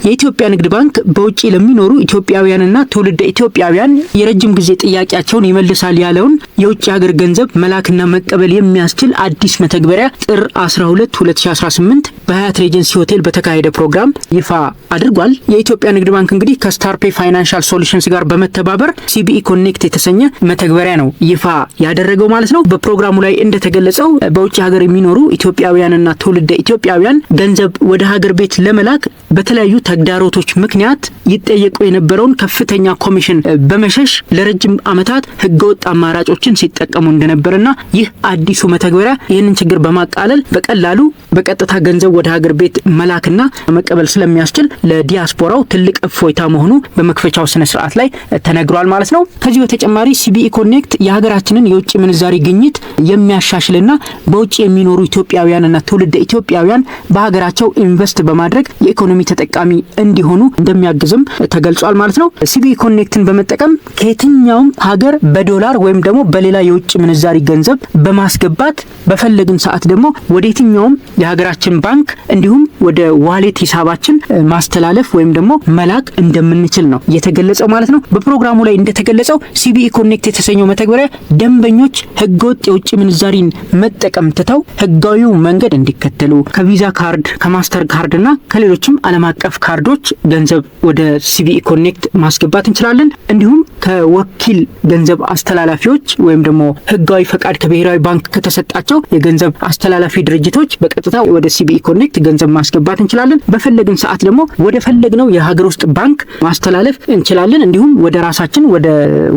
የኢትዮጵያ ንግድ ባንክ በውጪ ለሚኖሩ ኢትዮጵያውያንና ትውልደ ኢትዮጵያውያን የረጅም ጊዜ ጥያቄያቸውን ይመልሳል ያለውን የውጭ ሀገር ገንዘብ መላክና መቀበል የሚያስችል አዲስ መተግበሪያ ጥር 12 2018 በሀያት ሬጀንሲ ሆቴል በተካሄደ ፕሮግራም ይፋ አድርጓል። የኢትዮጵያ ንግድ ባንክ እንግዲህ ከስታርፔ ፋይናንሻል ሶሉሽንስ ጋር በመተባበር ሲቢኢ ኮኔክት የተሰኘ መተግበሪያ ነው ይፋ ያደረገው ማለት ነው። በፕሮግራሙ ላይ እንደተገለጸው በውጭ ሀገር የሚኖሩ ኢትዮጵያውያንና ትውልደ ኢትዮጵያውያን ገንዘብ ወደ ሀገር ቤት ለመላክ በተለያዩ ተግዳሮቶች ምክንያት ይጠየቁ የነበረውን ከፍተኛ ኮሚሽን በመሸሽ ለረጅም ዓመታት ህገወጥ አማራጮችን ሲጠቀሙ እንደነበርና ይህ አዲሱ መተግበሪያ ይህንን ችግር በማቃለል በቀላሉ በቀጥታ ገንዘብ ወደ ሀገር ቤት መላክና መቀበል ስለሚያስችል ለዲያስፖራው ትልቅ እፎይታ መሆኑ በመክፈቻው ስነ ስርዓት ላይ ተነግሯል ማለት ነው። ከዚህ በተጨማሪ ሲቢኢ ኮኔክት የሀገራችንን የውጭ ምንዛሪ ግኝት የሚያሻሽልና በውጭ የሚኖሩ ኢትዮጵያውያንና ትውልደ ኢትዮጵያውያን በሀገራቸው ኢንቨስት በማድረግ የኢኮኖሚ ተጠቃሚ እንዲሆኑ እንደሚያግዝም ተገልጿል ማለት ነው። ሲቢኢ ኮኔክትን በመጠቀም ከየትኛውም ሀገር በዶላር ወይም ደግሞ በሌላ የውጭ ምንዛሪ ገንዘብ በማስገባት በፈለግን ሰዓት ደግሞ ወደ የትኛውም የሀገራችን ባንክ እንዲሁም ወደ ዋሌት ሂሳባችን ማስተላለፍ ወይም ደግሞ መላክ እንደምንችል ነው የተገለጸው ማለት ነው። በፕሮግራሙ ላይ እንደተገለጸው ሲቢኢ ኮኔክት የተሰኘው መተግበሪያ ደንበኞች ህገወጥ የውጭ ምንዛሪን መጠቀም ትተው ህጋዊው መንገድ እንዲከተሉ ከቪዛ ካርድ፣ ከማስተር ካርድ እና ከሌሎችም ዓለም አቀፍ ካርዶች ገንዘብ ወደ ሲቢኢ ኮኔክት ማስገባት እንችላለን። እንዲሁም ከወኪል ገንዘብ አስተላላፊዎች ወይም ደግሞ ህጋዊ ፈቃድ ከብሔራዊ ባንክ ከተሰጣቸው የገንዘብ አስተላላፊ ድርጅቶች በቀጥታ ወደ ሲቢኢ ኮኔክት ገንዘብ ማስገባት እንችላለን። በፈለግን ሰዓት ደግሞ ወደ ፈለግነው የሀገር ውስጥ ባንክ ማስተላለፍ እንችላለን። እንዲሁም ወደ ራሳችን ወደ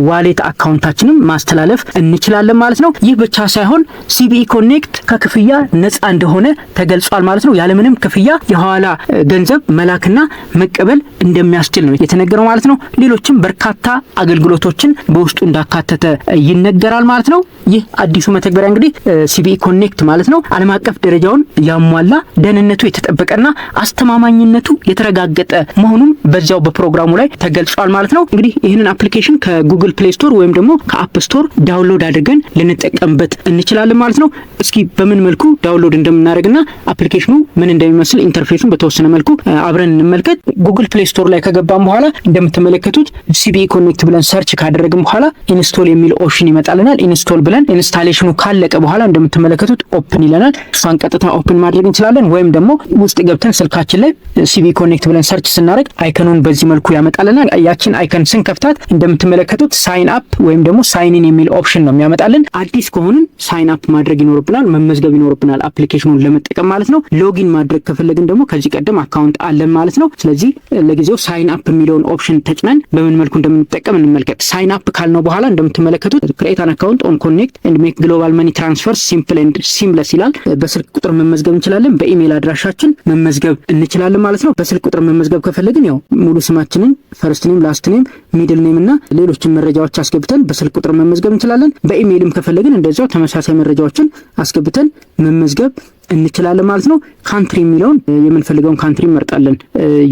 ዋሌት አካውንታችንም ማስተላለፍ እንችላለን ማለት ነው። ይህ ብቻ ሳይሆን ሲቢኢ ኮኔክት ከክፍያ ነፃ እንደሆነ ተገልጿል ማለት ነው። ያለምንም ክፍያ የሐዋላ ገንዘብ መላክና መቀበል እንደሚያስችል ነው የተነገረው ማለት ነው። ሌሎችም በርካታ አገልግሎቶችን በውስጡ እንዳካተተ ይነገራል ማለት ነው። ይህ አዲሱ መተግበሪያ እንግዲህ ሲቢኢ ኮኔክት ማለት ነው ዓለም አቀፍ ደረጃውን ያሟላ ደህንነቱ የተጠበቀና አስተማማኝነቱ የተረጋገጠ መሆኑን በዚያው በፕሮግራሙ ላይ ተገልጿል ማለት ነው። እንግዲህ ይህንን አፕሊኬሽን ከጉግል ፕሌይ ስቶር ወይም ደግሞ ከአፕ ስቶር ዳውንሎድ አድርገን ልንጠቀምበት እንችላለን ማለት ነው። እስኪ በምን መልኩ ዳውንሎድ እንደምናደርግና አፕሊኬሽኑ ምን እንደሚመስል ኢንተርፌሱን በተወሰነ መልኩ አብረን እንመልከት። ጉግል ፕሌይ ስቶር ላይ ከገባን በኋላ እንደምትመለከቱት ሲቢኢ ኮኔክት ብለን ሰርች ካደረግን በኋላ ኢንስቶል የሚል ኦፕሽን ይመጣልናል። ኢንስቶል ብለን ኢንስታሌሽኑ ካለቀ በኋላ እንደምትመለከቱት ኦፕን ይለናል። እሷን ቀጥታ ኦፕን ማድረግ እንችላለን ወይም ደግሞ ውስጥ ገብተን ስልካችን ላይ ሲቢኢ ኮኔክት ብለን ሰርች ስናደርግ አይከኑን በዚህ መልኩ ያመጣልናል። ያችን አይከን ስንከፍታት እንደምትመለከቱት ሳይን አፕ ወይም ደግሞ ሳይን ኢን የሚል ኦፕሽን ነው የሚያመጣልን። አዲስ ከሆንን ሳይን አፕ ማድረግ ይኖርብናል፣ መመዝገብ ይኖርብናል አፕሊኬሽኑን ለመጠቀም ማለት ነው። ሎጊን ማድረግ ከፈለግን ደግሞ ከዚህ ቀደም አካውንት አለን ማለት ነው። ስለዚህ ለጊዜው ሳይን አፕ የሚለውን ኦፕሽን ተጭነን በምን መልኩ እንደምንጠቀም እንመልከት። ሳይን አፕ ካልነው በኋላ እንደምትመለከቱት ክሬት አን አካውንት ኦን ኮኔክት ኤንድ ሜክ ግሎባል መኒ ትራንስፈር ሲምፕል ኤንድ ሲምለስ ይላል። በስልክ ቁጥር መመዝገብ እንችላለን፣ በኢሜል አድራሻችን መመዝገብ እንችላለን ማለት ነው። በስልክ ቁጥር መመዝገብ ከፈለግን ያው ሙሉ ስማችንን ፈርስት ኔም፣ ላስት ኔም፣ ሚድል ኔም እና ሌሎችን መረጃዎች አስገብተን በስልክ ቁጥር መመዝገብ እንችላለን። በኢሜልም ከፈለግን እንደዚያው ተመሳሳይ መረጃዎችን አስገብተን መመዝገብ እንችላለን ማለት ነው። ካንትሪ የሚለውን የምንፈልገውን ካንትሪ እንመርጣለን።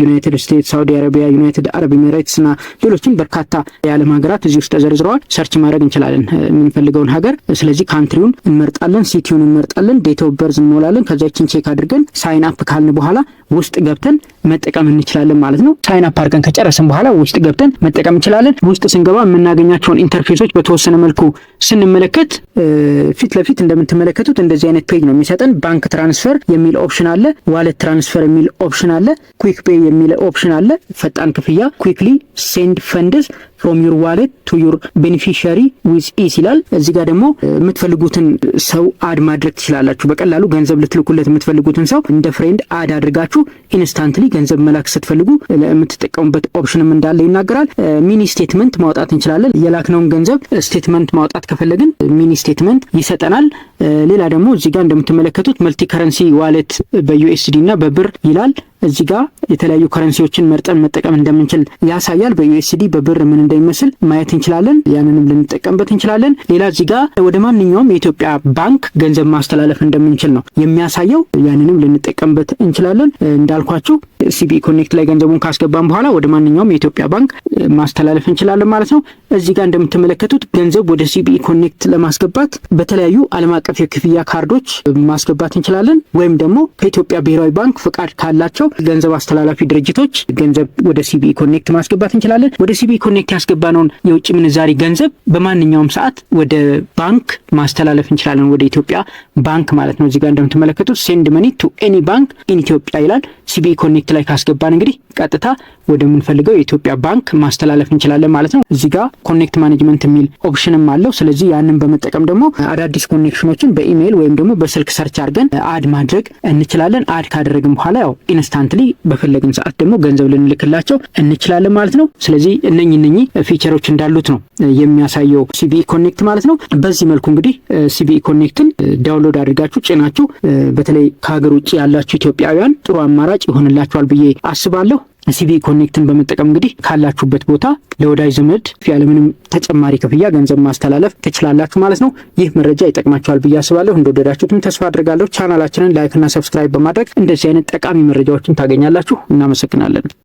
ዩናይትድ ስቴትስ፣ ሳውዲ አረቢያ፣ ዩናይትድ አረብ ኤሚሬትስ እና ሌሎችም በርካታ የዓለም ሀገራት እዚህ ውስጥ ተዘርዝረዋል። ሰርች ማድረግ እንችላለን የምንፈልገውን ሀገር። ስለዚህ ካንትሪውን እንመርጣለን፣ ሲቲውን እንመርጣለን፣ ዴት ኦፍ በርዝ እንሞላለን። ከዛችን ቼክ አድርገን ሳይን አፕ ካልን በኋላ ውስጥ ገብተን መጠቀም እንችላለን ማለት ነው። ሳይን አፕ አድርገን ከጨረስን በኋላ ውስጥ ገብተን መጠቀም እንችላለን። ውስጥ ስንገባ የምናገኛቸውን ኢንተርፌሶች በተወሰነ መልኩ ስንመለከት ፊት ለፊት እንደምትመለከቱት እንደዚህ አይነት ፔጅ ነው የሚሰጠን። ባንክ ትራንስፈር የሚል ኦፕሽን አለ፣ ዋሌት ትራንስፈር የሚል ኦፕሽን አለ፣ ኩዊክ ፔይ የሚል ኦፕሽን አለ። ፈጣን ክፍያ ኩዊክሊ ሴንድ ፈንድስ ፍሮም ዩር ዋሌት ቱ ዩር ቤኔፊሻሪ ዊዝ ኢዝ ይላል። እዚህ ጋር ደግሞ የምትፈልጉትን ሰው አድ ማድረግ ትችላላችሁ። በቀላሉ ገንዘብ ልትልኩለት የምትፈልጉትን ሰው እንደ ፍሬንድ አድ አድርጋችሁ ኢንስታንትሊ ገንዘብ መላክ ስትፈልጉ የምትጠቀሙበት ኦፕሽንም እንዳለ ይናገራል። ሚኒ ስቴትመንት ማውጣት እንችላለን። የላክነውን ገንዘብ ስቴትመንት ማውጣት ከፈለግን ሚኒ ስቴትመንት ይሰጠናል። ሌላ ደግሞ እዚህ ጋር እንደምትመለከቱት መልቲ ከረንሲ ዋሌት በዩኤስዲ እና በብር ይላል። እዚህ ጋር የተለያዩ ከረንሲዎችን መርጠን መጠቀም እንደምንችል ያሳያል። በዩኤስዲ በብር ምን እንደሚመስል ማየት እንችላለን። ያንንም ልንጠቀምበት እንችላለን። ሌላ እዚህ ጋር ወደ ማንኛውም የኢትዮጵያ ባንክ ገንዘብ ማስተላለፍ እንደምንችል ነው የሚያሳየው። ያንንም ልንጠቀምበት እንችላለን። እንዳልኳችሁ ሲቢኢ ኮኔክት ላይ ገንዘቡን ካስገባን በኋላ ወደ ማንኛውም የኢትዮጵያ ባንክ ማስተላለፍ እንችላለን ማለት ነው። እዚህ ጋር እንደምትመለከቱት ገንዘብ ወደ ሲቢኢ ኮኔክት ለማስገባት በተለያዩ ዓለም አቀፍ የክፍያ ካርዶች ማስገባት እንችላለን። ወይም ደግሞ ከኢትዮጵያ ብሔራዊ ባንክ ፍቃድ ካላቸው ናቸው። ገንዘብ አስተላላፊ ድርጅቶች ገንዘብ ወደ ሲቢኢ ኮኔክት ማስገባት እንችላለን። ወደ ሲቢኢ ኮኔክት ያስገባነውን የውጭ ምንዛሪ ገንዘብ በማንኛውም ሰዓት ወደ ባንክ ማስተላለፍ እንችላለን፣ ወደ ኢትዮጵያ ባንክ ማለት ነው። እዚህ ጋር እንደምትመለከቱት ሴንድ መኒ ቱ ኤኒ ባንክ ኢን ኢትዮጵያ ይላል። ሲቢኢ ኮኔክት ላይ ካስገባን እንግዲህ ቀጥታ ወደምንፈልገው የኢትዮጵያ ባንክ ማስተላለፍ እንችላለን ማለት ነው። እዚህ ጋር ኮኔክት ማኔጅመንት የሚል ኦፕሽንም አለው። ስለዚህ ያንን በመጠቀም ደግሞ አዳዲስ ኮኔክሽኖችን በኢሜይል ወይም ደግሞ በስልክ ሰርች አድርገን አድ ማድረግ እንችላለን። አድ ካደረግን በኋላ ያው ኢንስታንትሊ በፈለግን ሰዓት ደግሞ ገንዘብ ልንልክላቸው እንችላለን ማለት ነው። ስለዚህ እነኚህ ፊቸሮች እንዳሉት ነው የሚያሳየው ሲቢኢ ኮኔክት ማለት ነው። በዚህ መልኩ እንግዲህ ሲቢኢ ኮኔክትን ዳውንሎድ አድርጋችሁ ጭናችሁ በተለይ ከሀገር ውጭ ያላችሁ ኢትዮጵያውያን ጥሩ አማራጭ ይሆንላችኋል ብዬ አስባለሁ። ሲቢኢ ኮኔክትን በመጠቀም እንግዲህ ካላችሁበት ቦታ ለወዳጅ ዘመድ ያለምንም ተጨማሪ ክፍያ ገንዘብ ማስተላለፍ ትችላላችሁ ማለት ነው። ይህ መረጃ ይጠቅማችኋል ብዬ አስባለሁ። እንደወደዳችሁትም ተስፋ አድርጋለሁ። ቻናላችንን ላይክ እና ሰብስክራይብ በማድረግ እንደዚህ አይነት ጠቃሚ መረጃዎችን ታገኛላችሁ። እናመሰግናለን።